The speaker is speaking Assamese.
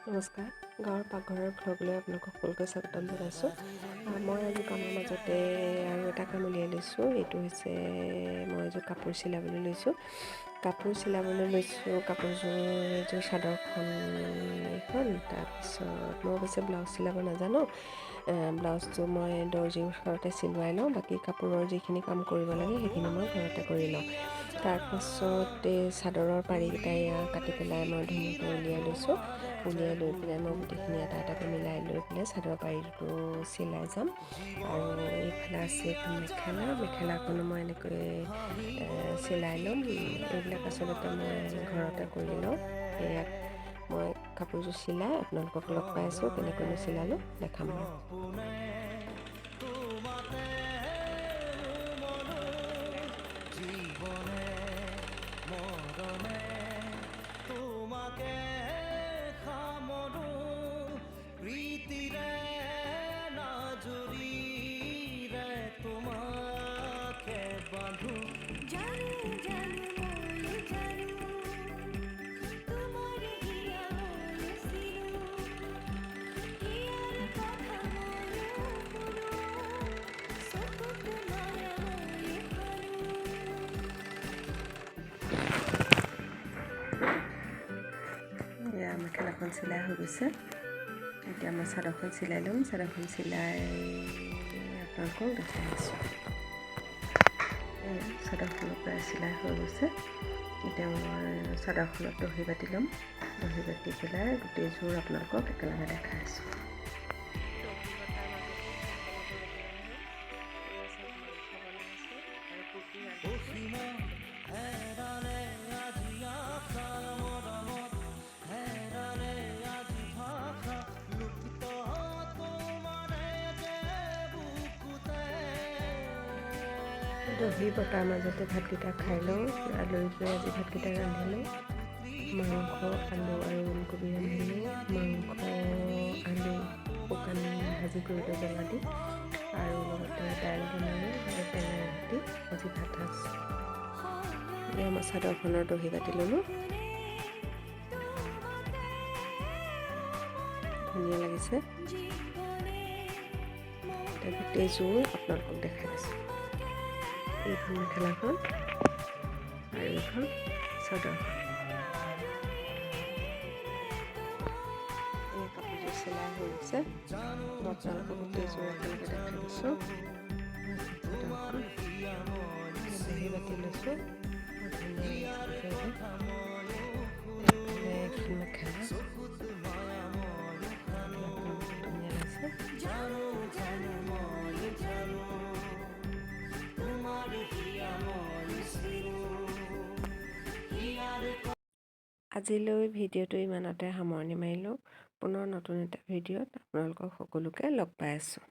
নমস্কাৰ, গাঁৱৰ পাকঘৰৰ ভ্লগলৈ আপোনালোকক সকলোকে স্বাগতম জনাইছোঁ। মই আজি কামৰ মাজতে আৰু এটা কাম উলিয়াই লৈছোঁ। এইটো হৈছে মই এযোৰ কাপোৰ চিলাবলৈ লৈছোঁ। কাপোৰযোৰ এযোৰ চাদৰখন এইখন, তাৰপিছত মই অৱশ্যে ব্লাউজ চিলাব নাজানো। ব্লাউজটো মই দৰ্জিৰ ওচৰতে চিলোৱাই লওঁ, বাকী কাপোৰৰ যিখিনি কাম কৰিব লাগে সেইখিনি মই ঘৰতে কৰি লওঁ। তাৰপাছত চাদৰৰ পাৰিকেইটা কাটি পেলাই মই ধুনীয়াকৈ উলিয়াই লৈছোঁ। উলিয়াই লৈ পেলাই মই গোটেইখিনি এটা এটাকৈ মিলাই লৈ পেলাই চাদৰ পাৰিটো চিলাই যাম। আৰু এইফালে আছে এখন মেখেলাখনো মই এনেকৈ চিলাই ল'ম। এইবিলাক আচলতে মই ঘৰতে কৰি লওঁ। সেয়া মই কাপোৰযোৰ চিলাই আপোনালোকক লগ পাই আছোঁ, কেনেকৈনো চিলালোঁ দেখাম বাৰু। মেখেলাখন চিলাই হৈ গৈছে। এতিয়া মই চাদৰখন চিলাই ল'ম। চাদৰখন চিলাই আপোনালোকক দেখাই আছোঁ। চাদৰখনৰ প্ৰায় চিলাই হৈ গৈছে। এতিয়া মই চাদৰখনত দহি বাতি ল'ম। দহি বাতি পেলাই গোটেইযোৰ আপোনালোকক একেলগে দেখাই আছোঁ। দহি বটাৰ মাজতে ভাতকেইটা খাই লওঁ। আলহী গৈ আজি ভাতকেইটা ৰান্ধিলোঁ। মাংস, আলু আৰু ওলকবি ৰান্ধিলোঁ। মাংস, আলু শুকান ভাজি কৰিলোঁ জ্বলা দি, আৰু লগতে দাইল বনালোঁ আৰু টেঙাই সৈতে আজি ভাত সাজ। এতিয়া মই চাদৰখনৰ দহি বাতি ল'লোঁ। ধুনীয়া লাগিছে। এতিয়া গোটেইযোৰ আপোনালোকক দেখাই আছোঁ। এইখন মেখেলাখন আৰু এইখন চাদৰখন। এই কাপোৰযোৰ চিলাই হৈ গৈছে। মই আপোনালোকক গোটেইযোৰ একেলগে দেখাই দিছোঁ। চাদৰখন দহি বাতি লৈছোঁ। এখন মেখেলা ধুনীয়া লাগিছে। আজিলৈ ভিডিঅ'টো ইমানতে সামৰণি মাৰিলোঁ। পুনৰ নতুন এটা ভিডিঅ'ত আপোনালোকক সকলোকে লগ পাই আছোঁ।